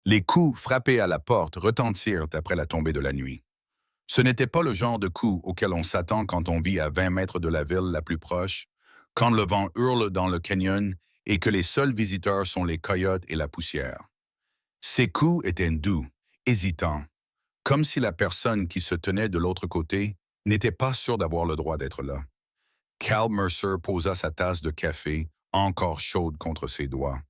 Les coups frappés à la porte retentirent après la tombée de la nuit. Ce n'était pas le genre de coup auquel on s'attend quand on vit à 20 mètres de la ville la plus proche, quand le vent hurle dans le canyon et que les seuls visiteurs sont les coyotes et la poussière. Ces coups étaient doux, hésitants, comme si la personne qui se tenait de l'autre côté n'était pas sûre d'avoir le droit d'être là. Cal Mercer posa sa tasse de café, encore chaude contre ses doigts.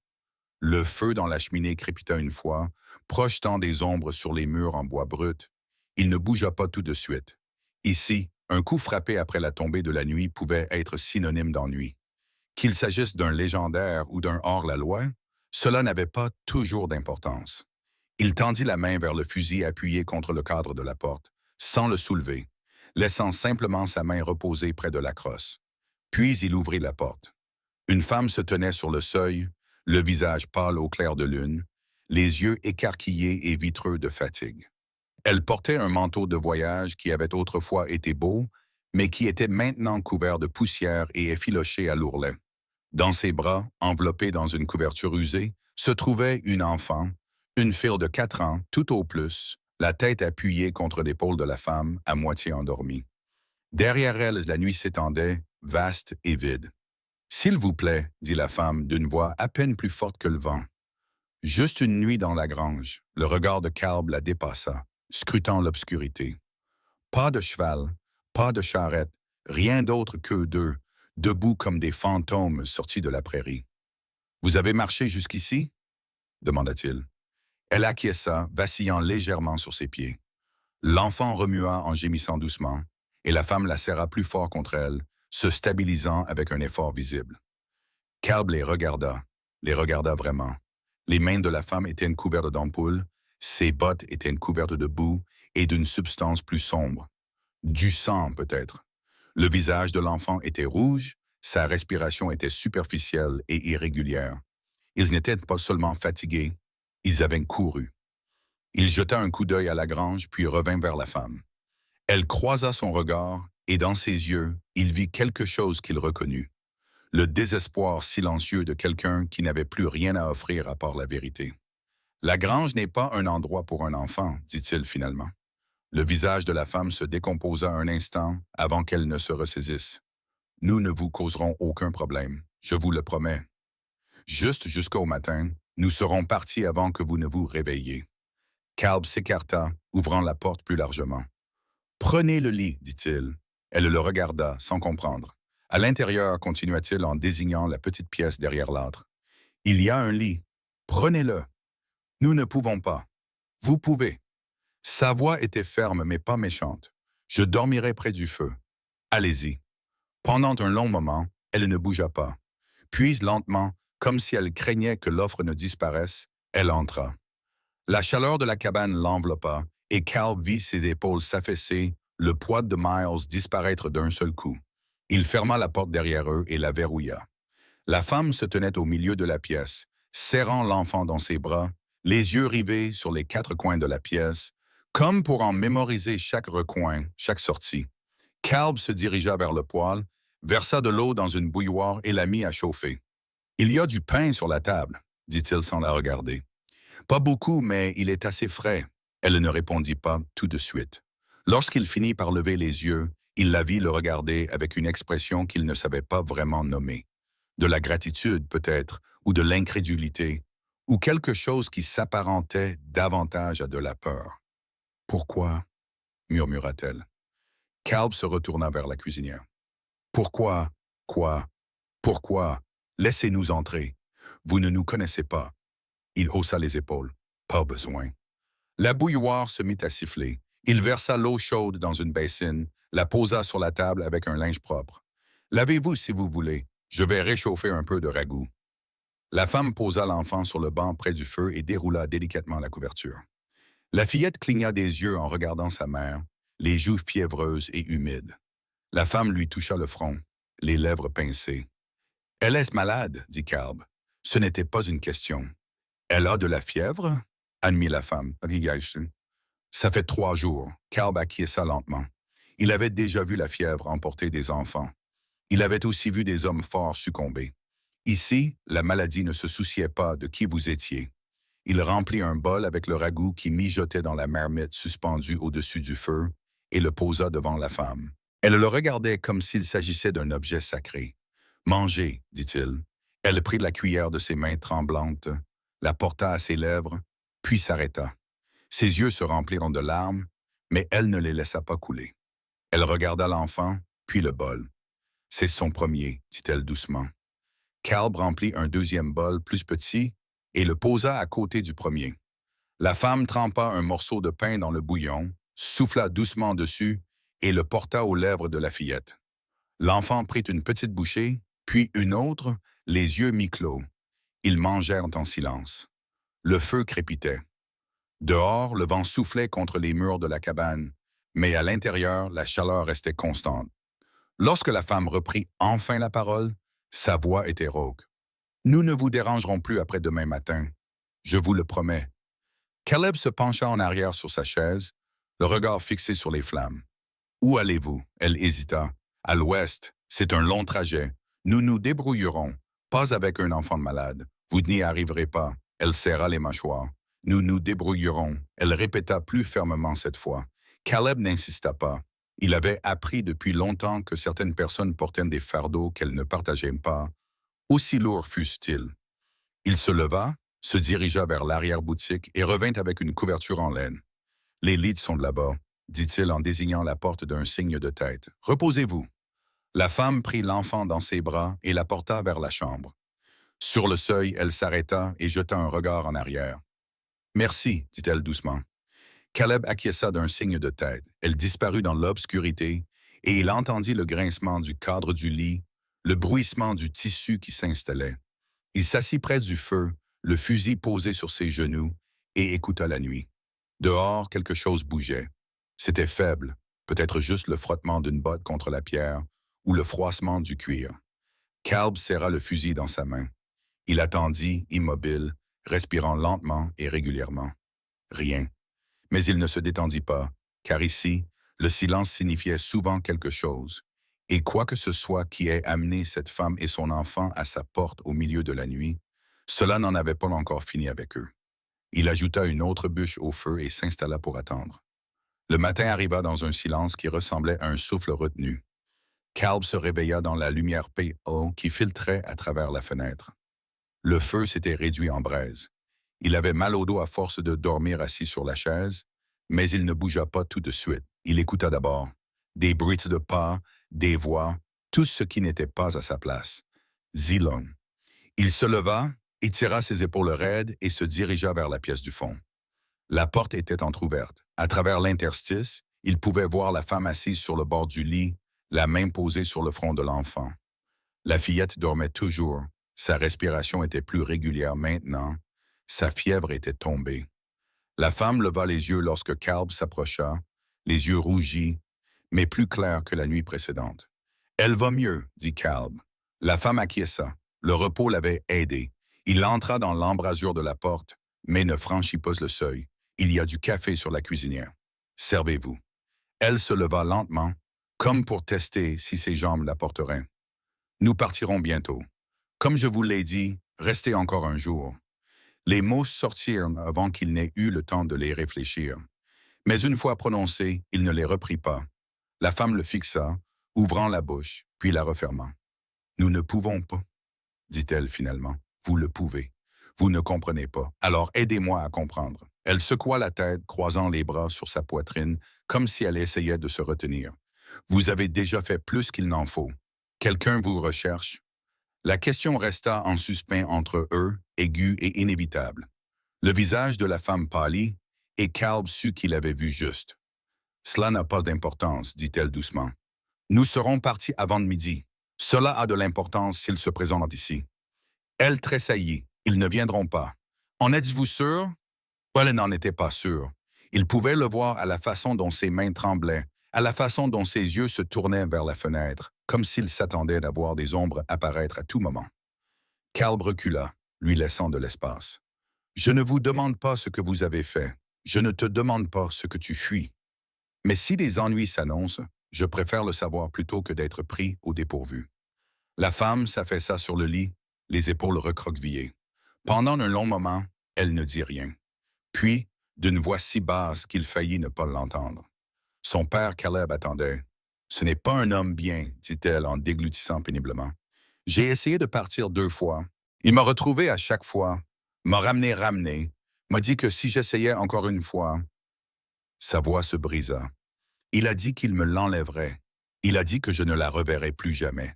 Le feu dans la cheminée crépita une fois, projetant des ombres sur les murs en bois brut. Il ne bougea pas tout de suite. Ici, un coup frappé après la tombée de la nuit pouvait être synonyme d'ennui. Qu'il s'agisse d'un légendaire ou d'un hors-la-loi, cela n'avait pas toujours d'importance. Il tendit la main vers le fusil appuyé contre le cadre de la porte, sans le soulever, laissant simplement sa main reposer près de la crosse. Puis il ouvrit la porte. Une femme se tenait sur le seuil, le visage pâle au clair de lune, les yeux écarquillés et vitreux de fatigue. Elle portait un manteau de voyage qui avait autrefois été beau, mais qui était maintenant couvert de poussière et effiloché à l'ourlet. Dans ses bras, enveloppée dans une couverture usée, se trouvait une enfant, une fille de 4 ans, tout au plus, la tête appuyée contre l'épaule de la femme, à moitié endormie. Derrière elle, la nuit s'étendait, vaste et vide. S'il vous plaît, dit la femme d'une voix à peine plus forte que le vent. Juste une nuit dans la grange. Le regard de Calb la dépassa, scrutant l'obscurité. Pas de cheval, pas de charrette, rien d'autre qu'eux deux, debout comme des fantômes sortis de la prairie. Vous avez marché jusqu'ici? Demanda-t-il. Elle acquiesça, vacillant légèrement sur ses pieds. L'enfant remua en gémissant doucement, et la femme la serra plus fort contre elle, se stabilisant avec un effort visible. Calb les regarda vraiment. Les mains de la femme étaient couvertes d'ampoules, ses bottes étaient couvertes de boue et d'une substance plus sombre. Du sang, peut-être. Le visage de l'enfant était rouge, sa respiration était superficielle et irrégulière. Ils n'étaient pas seulement fatigués, ils avaient couru. Il jeta un coup d'œil à la grange, puis revint vers la femme. Elle croisa son regard, et dans ses yeux, il vit quelque chose qu'il reconnut. Le désespoir silencieux de quelqu'un qui n'avait plus rien à offrir à part la vérité. La grange n'est pas un endroit pour un enfant, dit-il finalement. Le visage de la femme se décomposa un instant avant qu'elle ne se ressaisisse. Nous ne vous causerons aucun problème, je vous le promets. Juste jusqu'au matin, nous serons partis avant que vous ne vous réveilliez. Calb s'écarta, ouvrant la porte plus largement. Prenez le lit, dit-il. Elle le regarda, sans comprendre. À l'intérieur, continua-t-il en désignant la petite pièce derrière l'âtre. Il y a un lit. Prenez-le. Nous ne pouvons pas. Vous pouvez. Sa voix était ferme mais pas méchante. Je dormirai près du feu. Allez-y. Pendant un long moment, elle ne bougea pas. Puis, lentement, comme si elle craignait que l'offre ne disparaisse, elle entra. La chaleur de la cabane l'enveloppa et Calb vit ses épaules s'affaisser, le poids de Miles disparaître d'un seul coup. Il ferma la porte derrière eux et la verrouilla. La femme se tenait au milieu de la pièce, serrant l'enfant dans ses bras, les yeux rivés sur les 4 coins de la pièce, comme pour en mémoriser chaque recoin, chaque sortie. Calb se dirigea vers le poêle, versa de l'eau dans une bouilloire et la mit à chauffer. Il y a du pain sur la table, dit-il sans la regarder. Pas beaucoup, mais il est assez frais. Elle ne répondit pas tout de suite. Lorsqu'il finit par lever les yeux, il la vit le regarder avec une expression qu'il ne savait pas vraiment nommer. De la gratitude, peut-être, ou de l'incrédulité, ou quelque chose qui s'apparentait davantage à de la peur. Pourquoi? Murmura-t-elle. Calb se retourna vers la cuisinière. Pourquoi? Quoi? Pourquoi? Laissez-nous entrer. Vous ne nous connaissez pas. Il haussa les épaules. Pas besoin. La bouilloire se mit à siffler. Il versa l'eau chaude dans une bassine, la posa sur la table avec un linge propre. Lavez-vous si vous voulez. Je vais réchauffer un peu de ragoût. La femme posa l'enfant sur le banc près du feu et déroula délicatement la couverture. La fillette cligna des yeux en regardant sa mère, les joues fiévreuses et humides. La femme lui toucha le front, les lèvres pincées. « Elle est malade, dit Calb. Ce n'était pas une question. Elle a de la fièvre? Admit la femme. Ça fait 3 jours. Calb acquiesça lentement. Il avait déjà vu la fièvre emporter des enfants. Il avait aussi vu des hommes forts succomber. Ici, la maladie ne se souciait pas de qui vous étiez. Il remplit un bol avec le ragoût qui mijotait dans la marmite suspendue au-dessus du feu et le posa devant la femme. Elle le regardait comme s'il s'agissait d'un objet sacré. Mangez, dit-il. Elle prit la cuillère de ses mains tremblantes, la porta à ses lèvres, puis s'arrêta. Ses yeux se remplirent de larmes, mais elle ne les laissa pas couler. Elle regarda l'enfant, puis le bol. C'est son premier, dit-elle doucement. Caleb remplit un deuxième bol plus petit et le posa à côté du premier. La femme trempa un morceau de pain dans le bouillon, souffla doucement dessus et le porta aux lèvres de la fillette. L'enfant prit une petite bouchée, puis une autre, les yeux mi-clos. Ils mangèrent en silence. Le feu crépitait. Dehors, le vent soufflait contre les murs de la cabane, mais à l'intérieur, la chaleur restait constante. Lorsque la femme reprit enfin la parole, sa voix était rauque. Nous ne vous dérangerons plus après demain matin. Je vous le promets. Caleb se pencha en arrière sur sa chaise, le regard fixé sur les flammes. Où allez-vous? Elle hésita. À l'ouest, c'est un long trajet. Nous nous débrouillerons. Pas avec un enfant malade. Vous n'y arriverez pas. Elle serra les mâchoires. Nous nous débrouillerons. Elle répéta plus fermement cette fois. Caleb n'insista pas. Il avait appris depuis longtemps que certaines personnes portaient des fardeaux qu'elles ne partageaient pas, aussi lourds fussent-ils. Il se leva, se dirigea vers l'arrière-boutique et revint avec une couverture en laine. « Les lits sont là-bas », dit-il en désignant la porte d'un signe de tête. « Reposez-vous. » La femme prit l'enfant dans ses bras et la porta vers la chambre. Sur le seuil, elle s'arrêta et jeta un regard en arrière. « Merci, dit-elle doucement. » Caleb acquiesça d'un signe de tête. Elle disparut dans l'obscurité et il entendit le grincement du cadre du lit, le bruissement du tissu qui s'installait. Il s'assit près du feu, le fusil posé sur ses genoux, et écouta la nuit. Dehors, quelque chose bougeait. C'était faible, peut-être juste le frottement d'une botte contre la pierre ou le froissement du cuir. Caleb serra le fusil dans sa main. Il attendit, immobile, respirant lentement et régulièrement. Rien. Mais il ne se détendit pas, car ici, le silence signifiait souvent quelque chose. Et quoi que ce soit qui ait amené cette femme et son enfant à sa porte au milieu de la nuit, cela n'en avait pas encore fini avec eux. Il ajouta une autre bûche au feu et s'installa pour attendre. Le matin arriva dans un silence qui ressemblait à un souffle retenu. Caleb se réveilla dans la lumière pale qui filtrait à travers la fenêtre. Le feu s'était réduit en braise. Il avait mal au dos à force de dormir assis sur la chaise, mais il ne bougea pas tout de suite. Il écouta d'abord. Des bruits de pas, des voix, tout ce qui n'était pas à sa place. Zilong. Il se leva, étira ses épaules raides et se dirigea vers la pièce du fond. La porte était entr'ouverte. À travers l'interstice, il pouvait voir la femme assise sur le bord du lit, la main posée sur le front de l'enfant. La fillette dormait toujours. Sa respiration était plus régulière maintenant. Sa fièvre était tombée. La femme leva les yeux lorsque Caleb s'approcha, les yeux rougis, mais plus clairs que la nuit précédente. « Elle va mieux, dit Caleb. » La femme acquiesça. Le repos l'avait aidé. Il entra dans l'embrasure de la porte, mais ne franchit pas le seuil. Il y a du café sur la cuisinière. Servez-vous. Elle se leva lentement, comme pour tester si ses jambes la porteraient. Nous partirons bientôt. Comme je vous l'ai dit, restez encore un jour. Les mots sortirent avant qu'il n'ait eu le temps de les réfléchir. Mais une fois prononcés, il ne les reprit pas. La femme le fixa, ouvrant la bouche, puis la refermant. « Nous ne pouvons pas, dit-elle finalement. Vous le pouvez. Vous ne comprenez pas. Alors aidez-moi à comprendre. » Elle secoua la tête, croisant les bras sur sa poitrine, comme si elle essayait de se retenir. « Vous avez déjà fait plus qu'il n'en faut. Quelqu'un vous recherche. » La question resta en suspens entre eux, aiguë et inévitable. Le visage de la femme pâlit, et Caleb sut qu'il avait vu juste. « Cela n'a pas d'importance, dit-elle doucement. Nous serons partis avant de midi. Cela a de l'importance s'ils se présentent ici. » Elle tressaillit. « Ils ne viendront pas. »« En êtes-vous sûr? » Elle n'en était pas sûre. Il pouvait le voir à la façon dont ses mains tremblaient, à la façon dont ses yeux se tournaient vers la fenêtre, comme s'il s'attendait à voir des ombres apparaître à tout moment. Caleb recula, lui laissant de l'espace. « Je ne vous demande pas ce que vous avez fait. Je ne te demande pas ce que tu fuis. Mais si des ennuis s'annoncent, je préfère le savoir plutôt que d'être pris au dépourvu. » La femme s'affaissa sur le lit, les épaules recroquevillées. Pendant un long moment, Elle ne dit rien. Puis, d'une voix si basse qu'il faillit ne pas l'entendre. Son père Caleb attendait. Ce n'est pas un homme bien, dit-elle en déglutissant péniblement. J'ai essayé de partir 2 fois. Il m'a retrouvé à chaque fois, m'a ramené, m'a dit que si j'essayais encore une fois, sa voix se brisa. Il a dit qu'il me l'enlèverait. Il a dit que je ne la reverrais plus jamais.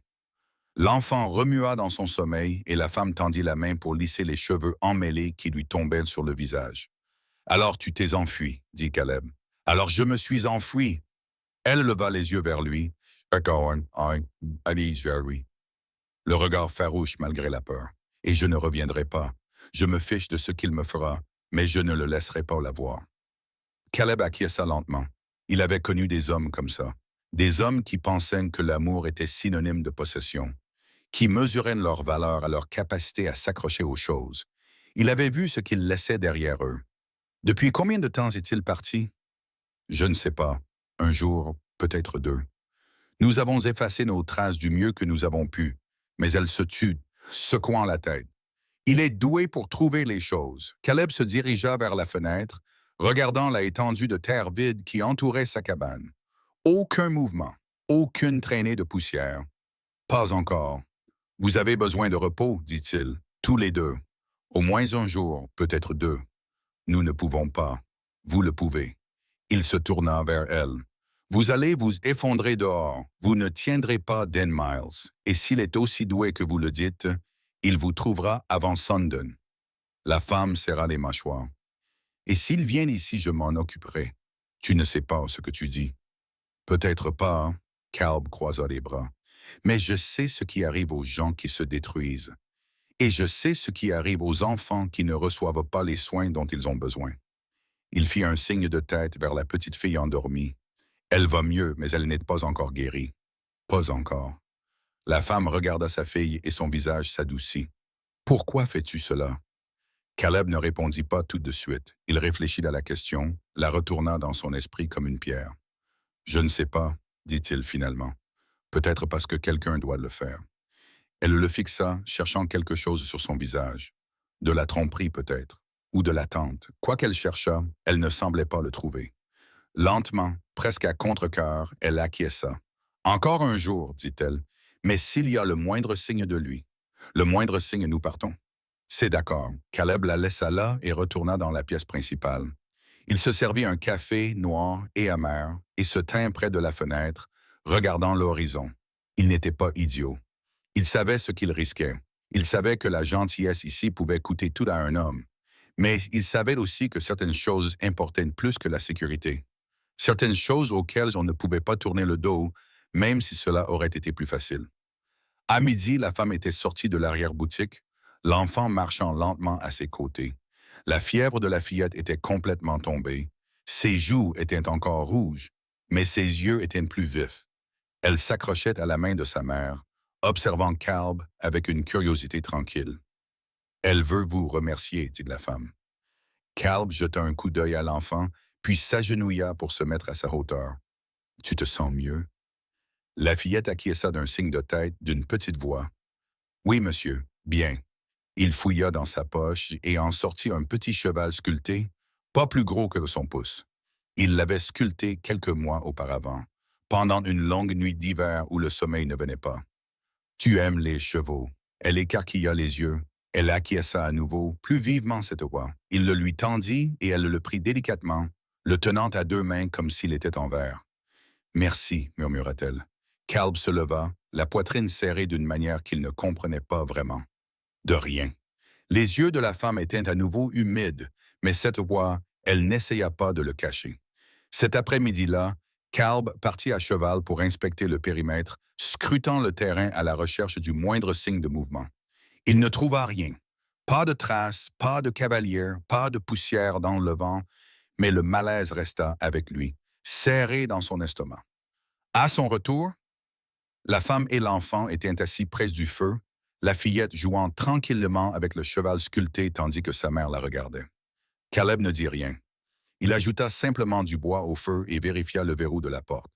L'enfant remua dans son sommeil et la femme tendit la main pour lisser les cheveux emmêlés qui lui tombaient sur le visage. Alors tu t'es enfui, dit Caleb. Alors je me suis enfui. Elle leva les yeux vers lui. Allez vers lui. Le regard farouche malgré la peur. Et je ne reviendrai pas. Je me fiche de ce qu'il me fera, mais je ne le laisserai pas la voir. Caleb acquiesça lentement. Il avait connu des hommes comme ça. Des hommes qui pensaient que l'amour était synonyme de possession, qui mesuraient leur valeur à leur capacité à s'accrocher aux choses. Il avait vu ce qu'ils laissaient derrière eux. Depuis combien de temps est-il parti? Je ne sais pas. Un jour, peut-être 2. Nous avons effacé nos traces du mieux que nous avons pu, mais elles se tuent, secouant la tête. Il est doué pour trouver les choses. Caleb se dirigea vers la fenêtre, regardant la étendue de terre vide qui entourait sa cabane. Aucun mouvement, aucune traînée de poussière. Pas encore. Vous avez besoin de repos, dit-il, tous les 2. Au moins un jour, peut-être 2. Nous ne pouvons pas. Vous le pouvez. Il se tourna vers elle. Vous allez vous effondrer dehors. Vous ne tiendrez pas Dan Miles. Et s'il est aussi doué que vous le dites, il vous trouvera avant Sundon. La femme serra les mâchoires. Et s'il vient ici, je m'en occuperai. Tu ne sais pas ce que tu dis. Peut-être pas, hein? Caleb croisa les bras. Mais je sais ce qui arrive aux gens qui se détruisent. Et je sais ce qui arrive aux enfants qui ne reçoivent pas les soins dont ils ont besoin. Il fit un signe de tête vers la petite fille endormie. Elle va mieux, mais elle n'est pas encore guérie. Pas encore. La femme regarda sa fille et son visage s'adoucit. Pourquoi fais-tu cela? Caleb ne répondit pas tout de suite. Il réfléchit à la question, la retourna dans son esprit comme une pierre. Je ne sais pas, dit-il finalement. Peut-être parce que quelqu'un doit le faire. Elle le fixa, cherchant quelque chose sur son visage. De la tromperie peut-être, ou de l'attente. Quoi qu'elle cherchât, elle ne semblait pas le trouver. Lentement, presque à contre-cœur, elle acquiesça. Encore un jour, dit-elle, mais s'il y a le moindre signe de lui, le moindre signe, nous partons. C'est d'accord. Caleb la laissa là et retourna dans la pièce principale. Il se servit un café noir et amer et se tint près de la fenêtre, regardant l'horizon. Il n'était pas idiot. Il savait ce qu'il risquait. Il savait que la gentillesse ici pouvait coûter tout à un homme. Mais il savait aussi que certaines choses importaient plus que la sécurité. Certaines choses auxquelles on ne pouvait pas tourner le dos, même si cela aurait été plus facile. À midi, la femme était sortie de l'arrière-boutique, l'enfant marchant lentement à ses côtés. La fièvre de la fillette était complètement tombée. Ses joues étaient encore rouges, mais ses yeux étaient plus vifs. Elle s'accrochait à la main de sa mère, observant Caleb avec une curiosité tranquille. « Elle veut vous remercier, dit la femme. Caleb jeta un coup d'œil à l'enfant, puis s'agenouilla pour se mettre à sa hauteur. « Tu te sens mieux? » La fillette acquiesça d'un signe de tête, d'une petite voix. « Oui, monsieur, bien. » Il fouilla dans sa poche et en sortit un petit cheval sculpté, pas plus gros que son pouce. Il l'avait sculpté quelques mois auparavant, pendant une longue nuit d'hiver où le sommeil ne venait pas. « Tu aimes les chevaux. » Elle écarquilla les yeux. Elle acquiesça à nouveau, plus vivement cette fois. Il le lui tendit et elle le prit délicatement, le tenant à 2 mains comme s'il était en verre. « Merci, murmura-t-elle. » Caleb se leva, la poitrine serrée d'une manière qu'il ne comprenait pas vraiment. De rien. Les yeux de la femme étaient à nouveau humides, mais cette fois, elle n'essaya pas de le cacher. Cet après-midi-là, Caleb partit à cheval pour inspecter le périmètre, scrutant le terrain à la recherche du moindre signe de mouvement. Il ne trouva rien. Pas de traces, pas de cavalier, pas de poussière dans le vent, mais le malaise resta avec lui, serré dans son estomac. À son retour, la femme et l'enfant étaient assis près du feu, la fillette jouant tranquillement avec le cheval sculpté tandis que sa mère la regardait. Caleb ne dit rien. Il ajouta simplement du bois au feu et vérifia le verrou de la porte.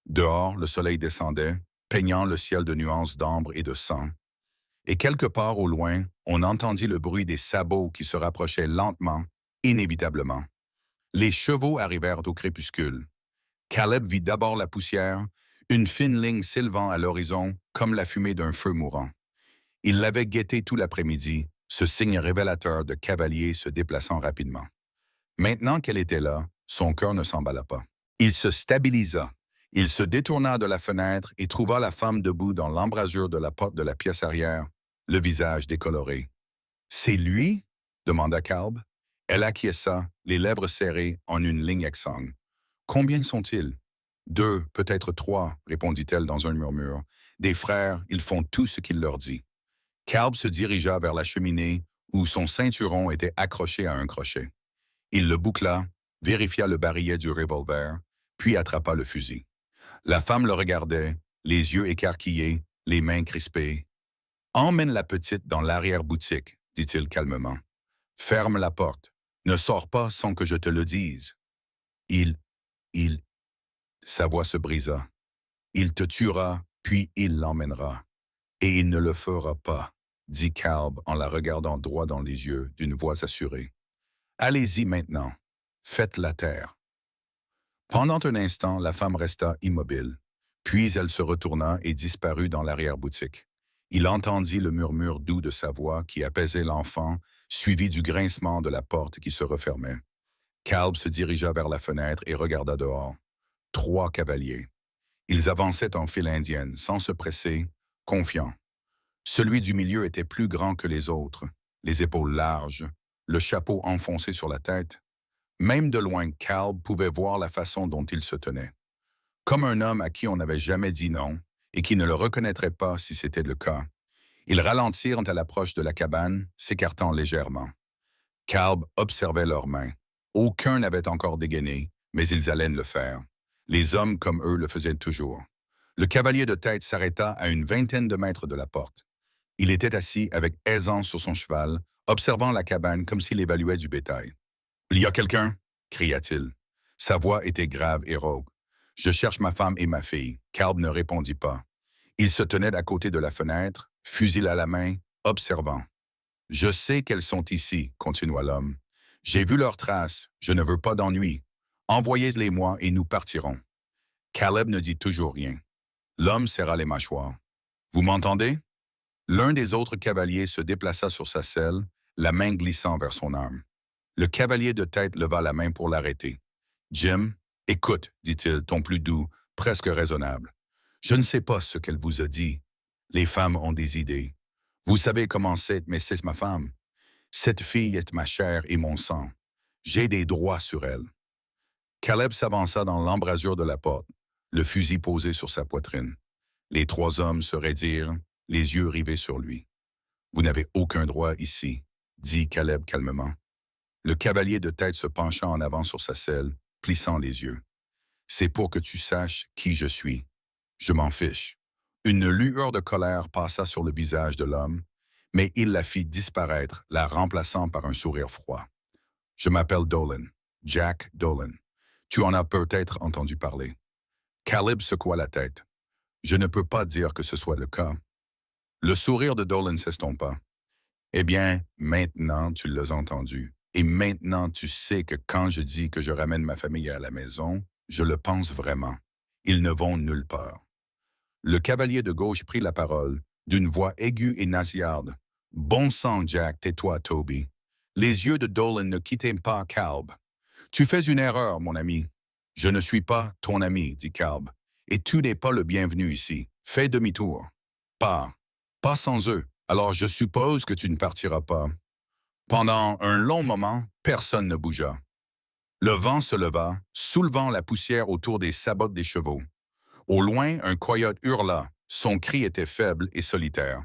Dehors, le soleil descendait, peignant le ciel de nuances d'ambre et de sang. Et quelque part au loin, on entendit le bruit des sabots qui se rapprochaient lentement, inévitablement. Les chevaux arrivèrent au crépuscule. Caleb vit d'abord la poussière, une fine ligne s'élevant à l'horizon comme la fumée d'un feu mourant. Il l'avait guetté tout l'après-midi, ce signe révélateur de cavalier se déplaçant rapidement. Maintenant qu'elle était là, son cœur ne s'emballa pas. Il se stabilisa. Il se détourna de la fenêtre et trouva la femme debout dans l'embrasure de la porte de la pièce arrière, le visage décoloré. « C'est lui ?» demanda Caleb. Elle acquiesça, les lèvres serrées en une ligne exsangue. « Combien sont-ils ?»« 2, peut-être 3, répondit-elle dans un murmure. « Des frères, ils font tout ce qu'il leur dit. » Caleb se dirigea vers la cheminée où son ceinturon était accroché à un crochet. Il le boucla, vérifia le barillet du revolver, puis attrapa le fusil. La femme le regardait, les yeux écarquillés, les mains crispées. « Emmène la petite dans l'arrière-boutique, » dit-il calmement. « Ferme la porte. Ne sors pas sans que je te le dise. » Il... Sa voix se brisa. « Il te tuera, puis il l'emmènera. Et il ne le fera pas, » dit Caleb en la regardant droit dans les yeux d'une voix assurée. « Allez-y maintenant. Faites la terre. » Pendant un instant, la femme resta immobile. Puis elle se retourna et disparut dans l'arrière-boutique. Il entendit le murmure doux de sa voix qui apaisait l'enfant, suivi du grincement de la porte qui se refermait. Caleb se dirigea vers la fenêtre et regarda dehors. 3 cavaliers. Ils avançaient en file indienne, sans se presser, confiants. Celui du milieu était plus grand que les autres, les épaules larges, le chapeau enfoncé sur la tête. Même de loin, Caleb pouvait voir la façon dont il se tenait. Comme un homme à qui on n'avait jamais dit non et qui ne le reconnaîtrait pas si c'était le cas. Ils ralentirent à l'approche de la cabane, s'écartant légèrement. Caleb observait leurs mains. Aucun n'avait encore dégainé, mais ils allaient le faire. Les hommes comme eux le faisaient toujours. Le cavalier de tête s'arrêta à une vingtaine de mètres de la porte. Il était assis avec aisance sur son cheval, observant la cabane comme s'il évaluait du bétail. « Il y a quelqu'un » cria-t-il. Sa voix était grave et rauque. « Je cherche ma femme et ma fille. » Caleb ne répondit pas. Il se tenait à côté de la fenêtre, fusil à la main, observant. « Je sais qu'elles sont ici, » continua l'homme. « J'ai vu leurs traces, je ne veux pas d'ennui. Envoyez-les-moi et nous partirons. » Caleb ne dit toujours rien. L'homme serra les mâchoires. « Vous m'entendez » L'un des autres cavaliers se déplaça sur sa selle, la main glissant vers son arme. Le cavalier de tête leva la main pour l'arrêter. « Jim, écoute, dit-il, ton plus doux, presque raisonnable. Je ne sais pas ce qu'elle vous a dit. Les femmes ont des idées. Vous savez comment c'est, mais c'est ma femme. Cette fille est ma chair et mon sang. J'ai des droits sur elle. » Caleb s'avança dans l'embrasure de la porte, le fusil posé sur sa poitrine. Les 3 hommes se raidirent, les yeux rivés sur lui. « Vous n'avez aucun droit ici, » dit Caleb calmement. Le cavalier de tête se pencha en avant sur sa selle, plissant les yeux. « C'est pour que tu saches qui je suis. Je m'en fiche. » Une lueur de colère passa sur le visage de l'homme, mais il la fit disparaître, la remplaçant par un sourire froid. « Je m'appelle Dolan, Jack Dolan. Tu en as peut-être entendu parler. » Caleb secoua la tête. « Je ne peux pas dire que ce soit le cas. » Le sourire de Dolan s'estompa. « Eh bien, maintenant tu l'as entendu. Et maintenant tu sais que quand je dis que je ramène ma famille à la maison, je le pense vraiment. Ils ne vont nulle part. » Le cavalier de gauche prit la parole, d'une voix aiguë et nasillarde. « Bon sang, Jack, tais-toi, Toby. » Les yeux de Dolan ne quittaient pas Caleb. « Tu fais une erreur, mon ami. »« Je ne suis pas ton ami, » dit Caleb. « Et tu n'es pas le bienvenu ici. Fais demi-tour. »« Pas sans eux. Alors je suppose que tu ne partiras pas. » Pendant un long moment, personne ne bougea. Le vent se leva, soulevant la poussière autour des sabots des chevaux. Au loin, un coyote hurla. Son cri était faible et solitaire.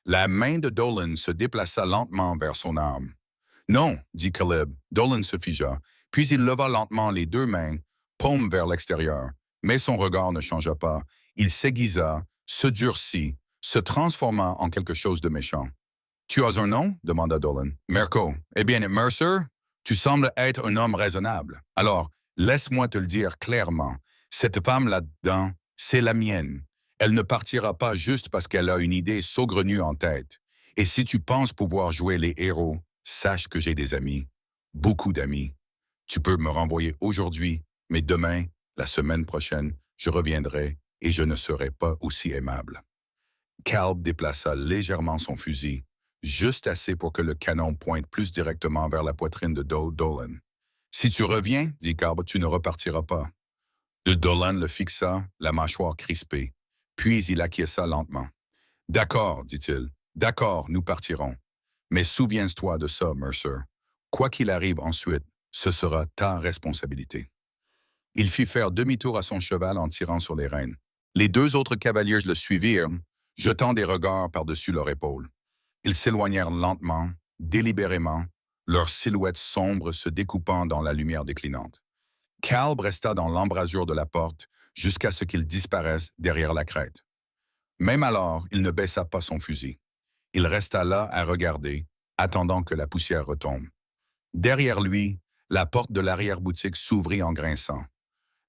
La main de Dolan se déplaça lentement vers son arme. « Non, » dit Caleb. Dolan se figea, puis il leva lentement les 2 mains, paume vers l'extérieur. Mais son regard ne changea pas. Il s'aiguisa, se durcit, se transforma en quelque chose de méchant. « Tu as un nom » demanda Dolan. « Merco. Eh bien, Mercer, tu sembles être un homme raisonnable. Alors, laisse-moi te le dire clairement. Cette femme là-dedans, c'est la mienne. Elle ne partira pas juste parce qu'elle a une idée saugrenue en tête. Et si tu penses pouvoir jouer les héros, sache que j'ai des amis, beaucoup d'amis. Tu peux me renvoyer aujourd'hui, mais demain, la semaine prochaine, je reviendrai et je ne serai pas aussi aimable. Calb déplaça légèrement son fusil, juste assez pour que le canon pointe plus directement vers la poitrine de Dolan. Si tu reviens, dit Calb, tu ne repartiras pas. De Dolan le fixa, la mâchoire crispée, puis il acquiesça lentement. D'accord, dit-il, d'accord, nous partirons. Mais souviens-toi de ça, Mercer. Quoi qu'il arrive ensuite, ce sera ta responsabilité. Il fit faire demi-tour à son cheval en tirant sur les rênes. Les deux autres cavaliers le suivirent, jetant des regards par-dessus leur épaule. Ils s'éloignèrent lentement, délibérément, leurs silhouettes sombres se découpant dans la lumière déclinante. Calb resta dans l'embrasure de la porte jusqu'à ce qu'il disparaisse derrière la crête. Même alors, il ne baissa pas son fusil. Il resta là à regarder, attendant que la poussière retombe. Derrière lui, la porte de l'arrière-boutique s'ouvrit en grinçant.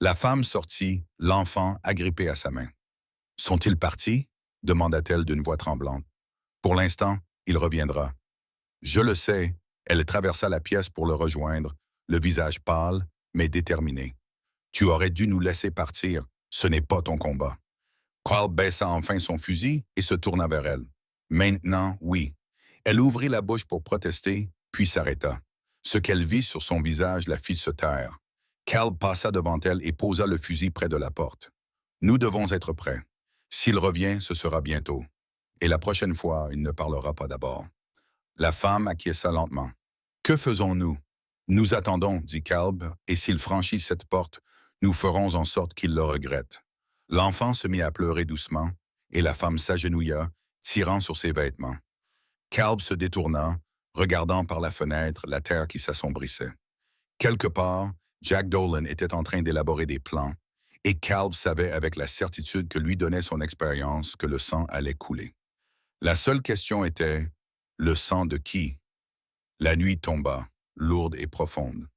La femme sortit, l'enfant agrippé à sa main. « Sont-ils partis ?» demanda-t-elle d'une voix tremblante. « Pour l'instant, il reviendra. » « Je le sais. » Elle traversa la pièce pour le rejoindre, le visage pâle, mais déterminé. « Tu aurais dû nous laisser partir. Ce n'est pas ton combat. » Carl baissa enfin son fusil et se tourna vers elle. « Maintenant, oui. » Elle ouvrit la bouche pour protester, puis s'arrêta. Ce qu'elle vit sur son visage la fit se taire. Calb passa devant elle et posa le fusil près de la porte. « Nous devons être prêts. S'il revient, ce sera bientôt. Et la prochaine fois, il ne parlera pas d'abord. » La femme acquiesça lentement. « Que faisons-nous? »« Nous attendons, dit Calb, et s'il franchit cette porte, nous ferons en sorte qu'il le regrette. » L'enfant se mit à pleurer doucement, et la femme s'agenouilla, tirant sur ses vêtements. Calb se détourna, regardant par la fenêtre la terre qui s'assombrissait. Quelque part, Jack Dolan était en train d'élaborer des plans, et Calb savait avec la certitude que lui donnait son expérience que le sang allait couler. La seule question était, le sang de qui? La nuit tomba, lourde et profonde.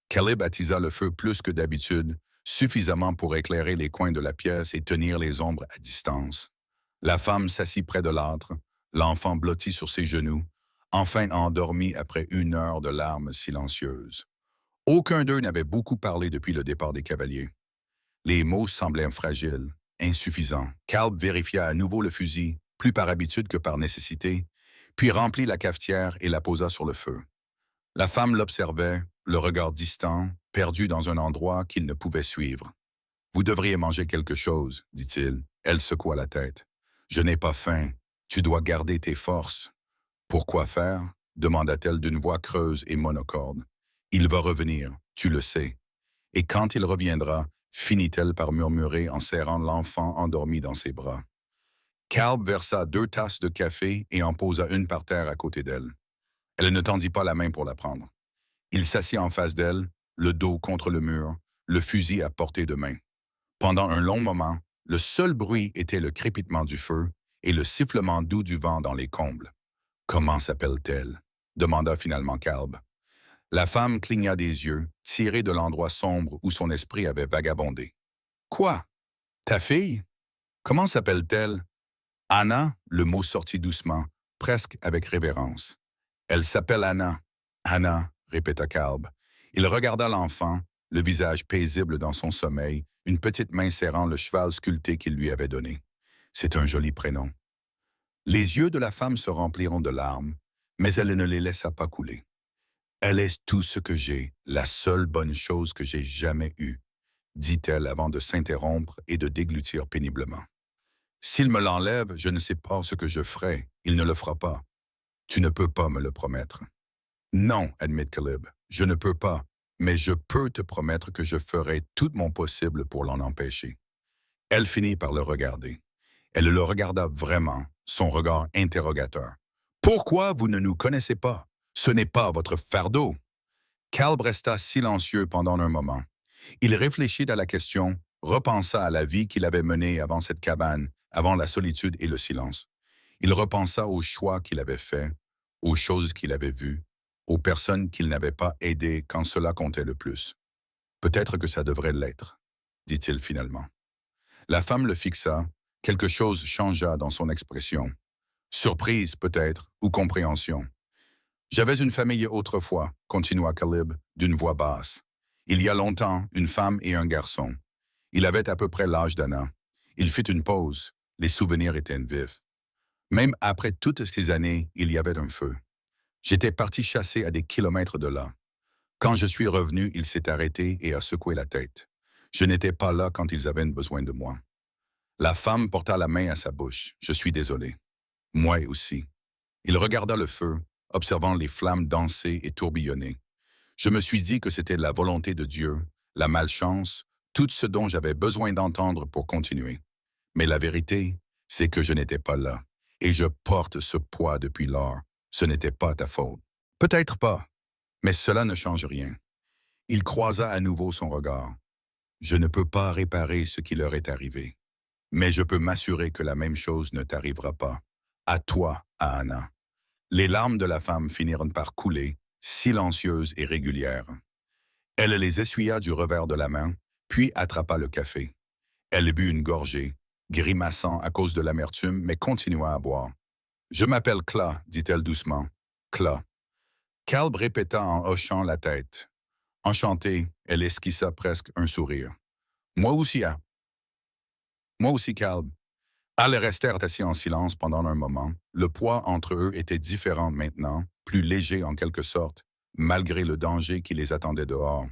Caleb attisa le feu plus que d'habitude, suffisamment pour éclairer les coins de la pièce et tenir les ombres à distance. La femme s'assit près de l'âtre, l'enfant blotti sur ses genoux, enfin endormi après 1 heure de larmes silencieuses. Aucun d'eux n'avait beaucoup parlé depuis le départ des cavaliers. Les mots semblaient fragiles, insuffisants. Calb vérifia à nouveau le fusil, plus par habitude que par nécessité, puis remplit la cafetière et la posa sur le feu. La femme l'observait, le regard distant, perdu dans un endroit qu'il ne pouvait suivre. « Vous devriez manger quelque chose, dit-il. Elle secoua la tête. « Je n'ai pas faim. Tu dois garder tes forces. »« Pourquoi faire ?» demanda-t-elle d'une voix creuse et monocorde. « Il va revenir, tu le sais. » Et quand il reviendra, finit-elle par murmurer en serrant l'enfant endormi dans ses bras. Calb versa 2 tasses de café et en posa une par terre à côté d'elle. Elle ne tendit pas la main pour la prendre. Il s'assit en face d'elle, le dos contre le mur, le fusil à portée de main. Pendant un long moment, le seul bruit était le crépitement du feu et le sifflement doux du vent dans les combles. « Comment s'appelle-t-elle » demanda finalement Calb. La femme cligna des yeux, tirée de l'endroit sombre où son esprit avait vagabondé. « Quoi? Ta fille? Comment s'appelle-t-elle » Anna, le mot sortit doucement, presque avec révérence. « Elle s'appelle Anna. »« Anna, » répéta Calb. Il regarda l'enfant, le visage paisible dans son sommeil, une petite main serrant le cheval sculpté qu'il lui avait donné. « C'est un joli prénom. » Les yeux de la femme se rempliront de larmes, mais elle ne les laissa pas couler. « Elle est tout ce que j'ai, la seule bonne chose que j'ai jamais eue, » dit-elle avant de s'interrompre et de déglutir péniblement. « S'il me l'enlève, je ne sais pas ce que je ferai. Il ne le fera pas. Tu ne peux pas me le promettre. »« Non, admit Caleb, je ne peux pas, mais je peux te promettre que je ferai tout mon possible pour l'en empêcher. » Elle finit par le regarder. Elle le regarda vraiment, son regard interrogateur. « Pourquoi vous ne nous connaissez pas? Ce n'est pas votre fardeau. » Calb resta silencieux pendant un moment. Il réfléchit à la question, repensa à la vie qu'il avait menée avant cette cabane, avant la solitude et le silence. Il repensa aux choix qu'il avait faits, aux choses qu'il avait vues, aux personnes qu'il n'avait pas aidées quand cela comptait le plus. « Peut-être que ça devrait l'être, dit-il finalement. La femme le fixa, Quelque chose changea dans son expression. Surprise peut-être, ou compréhension. J'avais une famille autrefois, continua Caleb, d'une voix basse. Il y a longtemps, une femme et un garçon. Il avait à peu près l'âge d'Anna. Il fit une pause. Les souvenirs étaient vifs. Même après toutes ces années, il y avait un feu. J'étais parti chasser à des kilomètres de là. Quand je suis revenu, il s'est arrêté et a secoué la tête. Je n'étais pas là quand ils avaient besoin de moi. La femme porta la main à sa bouche. Je suis désolé. Moi aussi. Il regarda le feu, observant les flammes danser et tourbillonner. Je me suis dit que c'était la volonté de Dieu, la malchance, tout ce dont j'avais besoin d'entendre pour continuer. Mais la vérité, c'est que je n'étais pas là. Et je porte ce poids depuis lors. Ce n'était pas ta faute. Peut-être pas, mais cela ne change rien. Il croisa à nouveau son regard. Je ne peux pas réparer ce qui leur est arrivé. Mais je peux m'assurer que la même chose ne t'arrivera pas. À toi, à Anna. Les larmes de la femme finirent par couler, silencieuses et régulières. Elle les essuya du revers de la main, puis attrapa le café. Elle but une gorgée, grimaçant à cause de l'amertume, mais continua à boire. « Je m'appelle Cla, dit-elle doucement. Cla. » Calb répéta en hochant la tête. Enchantée, elle esquissa presque un sourire. « Moi aussi, hein? »« Moi aussi, Calb. » Ils restèrent assis en silence pendant un moment. Le poids entre eux était différent maintenant, plus léger en quelque sorte, malgré le danger qui les attendait dehors.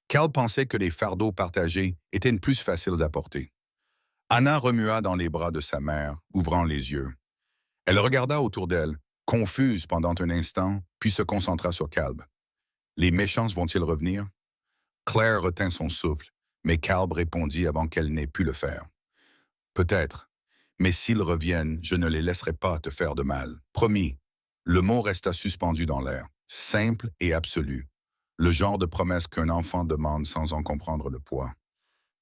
Cal pensait que les fardeaux partagés étaient plus faciles à porter. Anna remua dans les bras de sa mère, ouvrant les yeux. Elle regarda autour d'elle, confuse pendant un instant, puis se concentra sur Calb. Les méchants vont-ils revenir? Claire retint son souffle, mais Calb répondit avant qu'elle n'ait pu le faire. Peut-être. Mais s'ils reviennent, je ne les laisserai pas te faire de mal. Promis. Le mot resta suspendu dans l'air, simple et absolu. Le genre de promesse qu'un enfant demande sans en comprendre le poids.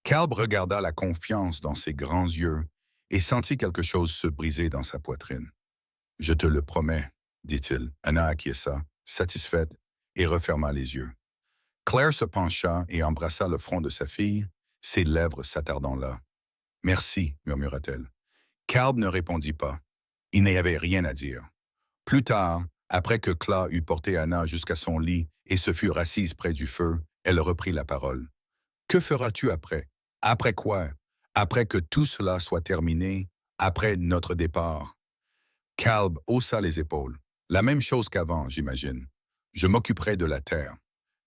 Calb regarda la confiance dans ses grands yeux et sentit quelque chose se briser dans sa poitrine. « Je te le promets, dit-il. Anna acquiesça, satisfaite, et referma les yeux. Claire se pencha et embrassa le front de sa fille, ses lèvres s'attardant là. « Merci, murmura-t-elle. Calb ne répondit pas. Il n'y avait rien à dire. Plus tard, après que Cla eut porté Anna jusqu'à son lit et se fut assise près du feu, elle reprit la parole. « Que feras-tu après? Après quoi? Après que tout cela soit terminé? Après notre départ? » Calb haussa les épaules. « La même chose qu'avant, j'imagine. Je m'occuperai de la terre.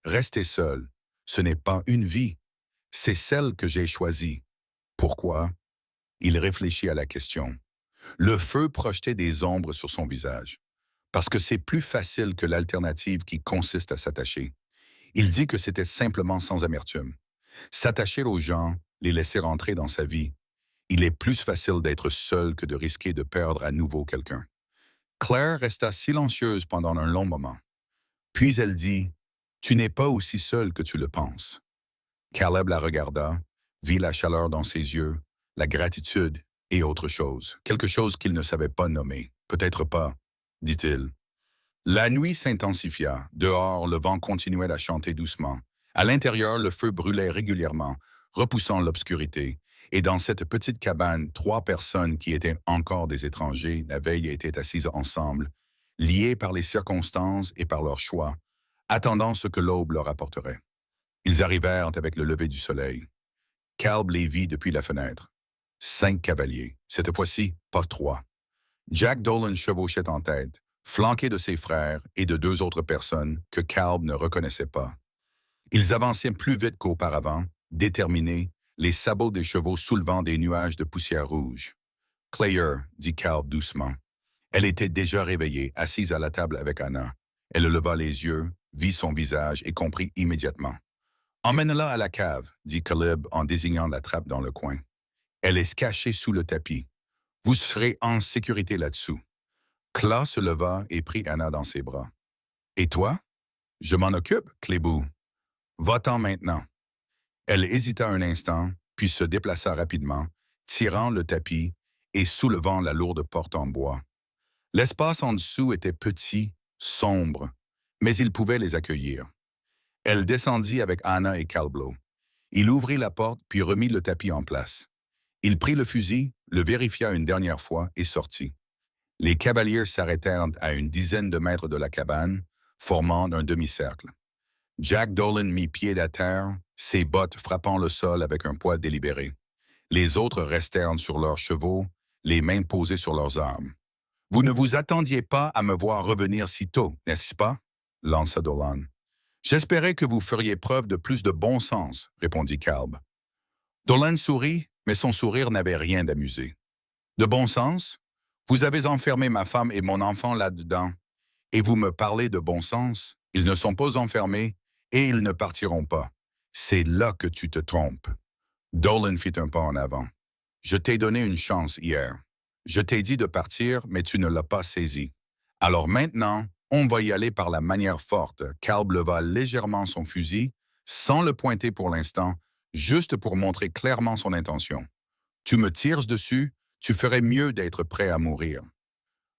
Rester seul, ce n'est pas une vie. C'est celle que j'ai choisie. Pourquoi? » Il réfléchit à la question. Le feu projetait des ombres sur son visage. Parce que c'est plus facile que l'alternative qui consiste à s'attacher. Il dit que c'était simplement sans amertume. S'attacher aux gens, les laisser entrer dans sa vie. Il est plus facile d'être seul que de risquer de perdre à nouveau quelqu'un. Claire resta silencieuse pendant un long moment. Puis elle dit, « Tu n'es pas aussi seul que tu le penses. » Caleb la regarda, vit la chaleur dans ses yeux, la gratitude et autre chose, quelque chose qu'il ne savait pas nommer. Peut-être pas, dit-il. La nuit s'intensifia. Dehors, le vent continuait à chanter doucement. À l'intérieur, le feu brûlait régulièrement, repoussant l'obscurité. Et dans cette petite cabane, 3 personnes qui étaient encore des étrangers la veille étaient assises ensemble, liées par les circonstances et par leur choix, attendant ce que l'aube leur apporterait. Ils arrivèrent avec le lever du soleil. Calb les vit depuis la fenêtre. 5 cavaliers. Cette fois-ci, pas 3. Jack Dolan chevauchait en tête, flanqué de ses frères et de 2 autres personnes que Calb ne reconnaissait pas. Ils avançaient plus vite qu'auparavant, déterminés, les sabots des chevaux soulevant des nuages de poussière rouge. « Claire, » dit Calb doucement. Elle était déjà réveillée, assise à la table avec Anna. Elle leva les yeux, vit son visage et comprit immédiatement. « Emmène-la à la cave, » dit Caleb en désignant la trappe dans le coin. « Elle est cachée sous le tapis. Vous serez en sécurité là-dessous. » Cla se leva et prit Anna dans ses bras. « Et toi? »« Je m'en occupe, Clébou. Va-t'en maintenant. » Elle hésita un instant, puis se déplaça rapidement, tirant le tapis et soulevant la lourde porte en bois. L'espace en dessous était petit, sombre, mais il pouvait les accueillir. Elle descendit avec Anna et Calblo. Il ouvrit la porte puis remit le tapis en place. Il prit le fusil, le vérifia une dernière fois et sortit. Les cavaliers s'arrêtèrent à une dizaine de mètres de la cabane, formant un demi-cercle. Jack Dolan mit pied à terre, ses bottes frappant le sol avec un poids délibéré. Les autres restèrent sur leurs chevaux, les mains posées sur leurs armes. « Vous ne vous attendiez pas à me voir revenir si tôt, n'est-ce pas? » lança Dolan. « J'espérais que vous feriez preuve de plus de bon sens, » répondit Calb. Dolan sourit, mais son sourire n'avait rien d'amusé. « De bon sens? Vous avez enfermé ma femme et mon enfant là-dedans, et vous me parlez de bon sens? Ils ne sont pas enfermés, et ils ne partiront pas. C'est là que tu te trompes. » Dolan fit un pas en avant. « Je t'ai donné une chance hier. Je t'ai dit de partir, mais tu ne l'as pas saisi. Alors maintenant, on va y aller par la manière forte. » Calb leva légèrement son fusil, sans le pointer pour l'instant, juste pour montrer clairement son intention. « Tu me tires dessus, tu ferais mieux d'être prêt à mourir. »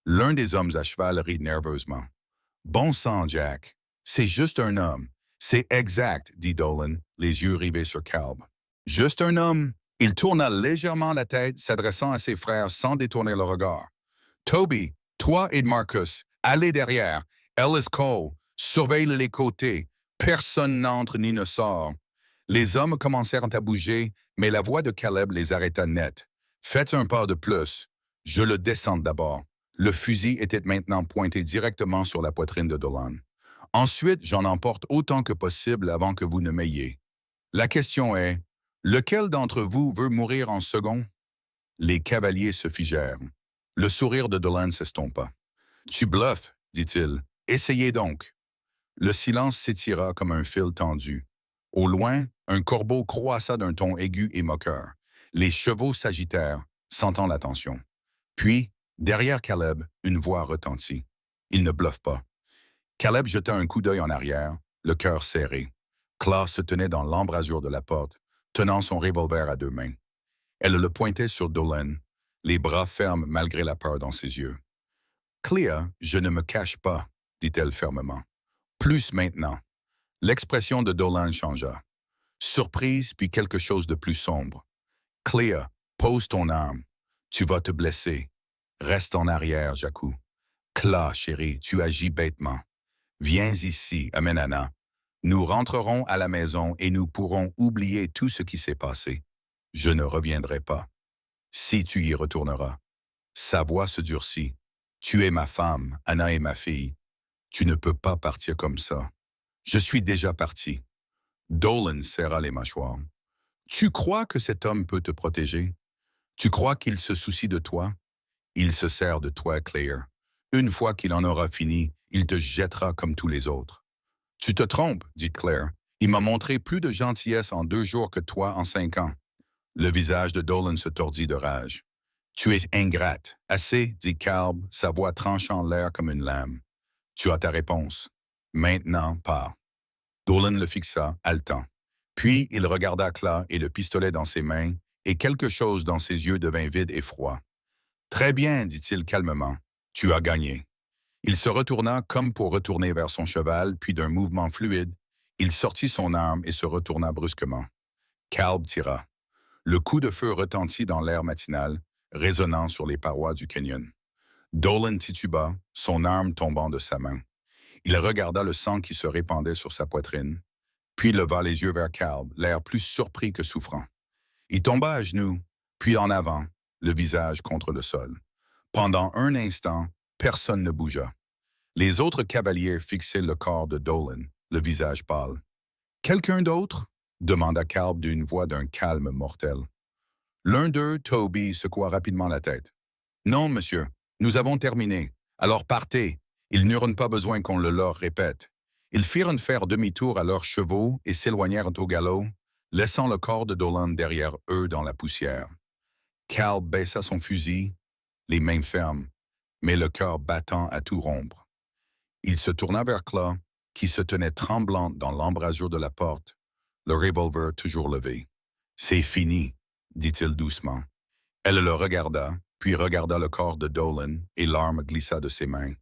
L'un des hommes à cheval rit nerveusement. « Bon sang, Jack. C'est juste un homme. »« C'est exact, » dit Dolan, les yeux rivés sur Calb. « Juste un homme. » Il tourna légèrement la tête, s'adressant à ses frères sans détourner le regard. « Toby, toi et Marcus, allez derrière. Ellis Cole, surveille les côtés. Personne n'entre ni ne sort. » Les hommes commencèrent à bouger, mais la voix de Caleb les arrêta net. « Faites un pas de plus. Je le descends d'abord. » Le fusil était maintenant pointé directement sur la poitrine de Dolan. « Ensuite, j'en emporte autant que possible avant que vous ne m'ayez. La question est, lequel d'entre vous veut mourir en second? » Les cavaliers se figèrent. Le sourire de Dolan s'estompa. « Tu bluffes, dit-il. Essayez donc. » Le silence s'étira comme un fil tendu. Au loin, un corbeau croissa d'un ton aigu et moqueur. Les chevaux s'agitèrent, sentant la tension. Puis, derrière Caleb, une voix retentit. Il ne bluffe pas. Caleb jeta un coup d'œil en arrière, le cœur serré. Claude se tenait dans l'embrasure de la porte, tenant son revolver à deux mains. Elle le pointait sur Dolan, les bras fermes malgré la peur dans ses yeux. « Clea, je ne me cache pas, » dit-elle fermement. « Plus maintenant. » L'expression de Dolan changea. Surprise, puis quelque chose de plus sombre. « Clea, pose ton arme. Tu vas te blesser. Reste en arrière, Jacou. »« Cla, chérie, tu agis bêtement. Viens ici, Amenana. Nous rentrerons à la maison et nous pourrons oublier tout ce qui s'est passé. Je ne reviendrai pas. Si tu y retourneras. » Sa voix se durcit. « Tu es ma femme, Anna est ma fille. Tu ne peux pas partir comme ça. Je suis déjà parti. » Dolan serra les mâchoires. « Tu crois que cet homme peut te protéger? Tu crois qu'il se soucie de toi? Il se sert de toi, Claire. Une fois qu'il en aura fini, il te jettera comme tous les autres. »« Tu te trompes, » dit Claire. « Il m'a montré plus de gentillesse en 2 jours que toi en 5 ans. » Le visage de Dolan se tordit de rage. « Tu es ingrate. »« Assez, » dit Calb, sa voix tranchant l'air comme une lame. « Tu as ta réponse. Maintenant, pars. » Dolan le fixa, haletant. Puis il regarda Claude et le pistolet dans ses mains, et quelque chose dans ses yeux devint vide et froid. « Très bien, » dit-il calmement. « Tu as gagné. » Il se retourna comme pour retourner vers son cheval, puis d'un mouvement fluide, il sortit son arme et se retourna brusquement. Calb tira. Le coup de feu retentit dans l'air matinal, résonnant sur les parois du canyon. Dolan tituba, son arme tombant de sa main. Il regarda le sang qui se répandait sur sa poitrine, puis leva les yeux vers Calb, l'air plus surpris que souffrant. Il tomba à genoux, puis en avant, le visage contre le sol. Pendant un instant, personne ne bougea. Les autres cavaliers fixaient le corps de Dolan, le visage pâle. « Quelqu'un d'autre? » demanda Calb d'une voix d'un calme mortel. L'un d'eux, Toby, secoua rapidement la tête. « Non, monsieur, nous avons terminé. Alors partez. Ils n'eurent pas besoin qu'on le leur répète. » Ils firent faire demi-tour à leurs chevaux et s'éloignèrent au galop, laissant le corps de Dolan derrière eux dans la poussière. Calb baissa son fusil, les mains fermes, mais le cœur battant à tout rompre. Il se tourna vers Claude, qui se tenait tremblante dans l'embrasure de la porte, le revolver toujours levé. « C'est fini, » dit-il doucement. Elle le regarda, puis regarda le corps de Dolan, et l'arme glissa de ses mains.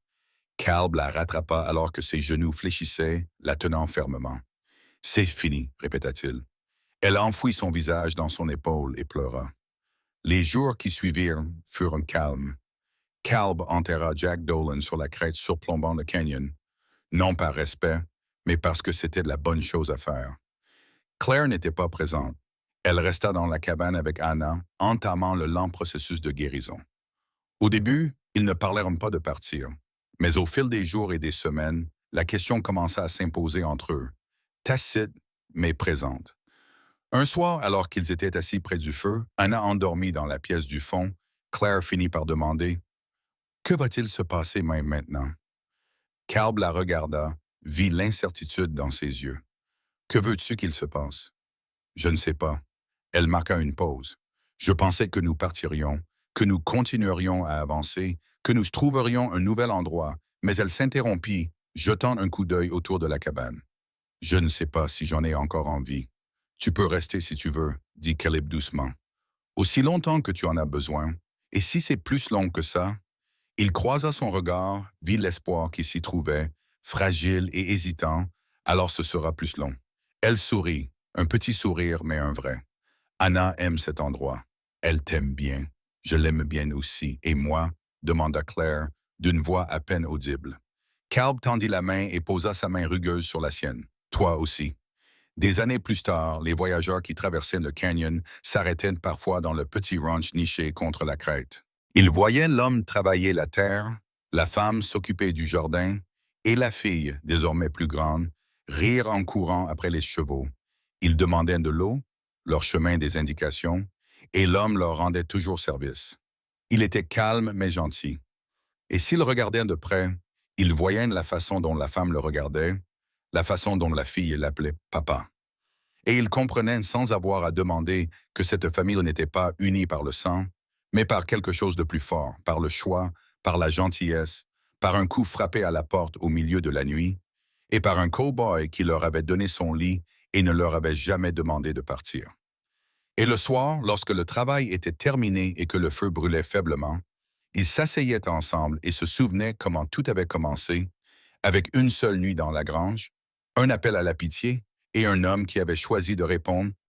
Calb la rattrapa alors que ses genoux fléchissaient, la tenant fermement. « C'est fini, » répéta-t-il. Elle enfouit son visage dans son épaule et pleura. Les jours qui suivirent furent calmes. Calb enterra Jack Dolan sur la crête surplombant le canyon, non par respect, mais parce que c'était la bonne chose à faire. Claire n'était pas présente. Elle resta dans la cabane avec Anna, entamant le lent processus de guérison. Au début, ils ne parlèrent pas de partir, mais au fil des jours et des semaines, la question commença à s'imposer entre eux, tacite mais présente. Un soir, alors qu'ils étaient assis près du feu, Anna endormie dans la pièce du fond, Claire finit par demander que va-t-il se passer même maintenant? Calb la regarda, vit l'incertitude dans ses yeux. Que veux-tu qu'il se passe? Je ne sais pas. Elle marqua une pause. Je pensais que nous partirions, que nous continuerions à avancer, que nous trouverions un nouvel endroit, mais elle s'interrompit, jetant un coup d'œil autour de la cabane. Je ne sais pas si j'en ai encore envie. Tu peux rester si tu veux, dit Caleb doucement. Aussi longtemps que tu en as besoin. Et si c'est plus long que ça? Il croisa son regard, vit l'espoir qui s'y trouvait, fragile et hésitant, alors ce sera plus long. Elle sourit, un petit sourire, mais un vrai. Anna aime cet endroit. Elle t'aime bien. Je l'aime bien aussi. Et moi? Demanda Claire, d'une voix à peine audible. Calb tendit la main et posa sa main rugueuse sur la sienne. Toi aussi. Des années plus tard, les voyageurs qui traversaient le canyon s'arrêtaient parfois dans le petit ranch niché contre la crête. Ils voyaient l'homme travailler la terre, la femme s'occuper du jardin, et la fille, désormais plus grande, rire en courant après les chevaux. Ils demandaient de l'eau, leur chemin des indications, et l'homme leur rendait toujours service. Il était calme mais gentil. Et s'ils regardaient de près, ils voyaient la façon dont la femme le regardait, la façon dont la fille l'appelait papa. Et ils comprenaient sans avoir à demander que cette famille n'était pas unie par le sang, mais par quelque chose de plus fort, par le choix, par la gentillesse, par un coup frappé à la porte au milieu de la nuit, et par un cow-boy qui leur avait donné son lit et ne leur avait jamais demandé de partir. Et le soir, lorsque le travail était terminé et que le feu brûlait faiblement, ils s'asseyaient ensemble et se souvenaient comment tout avait commencé, avec une seule nuit dans la grange, un appel à la pitié et un homme qui avait choisi de répondre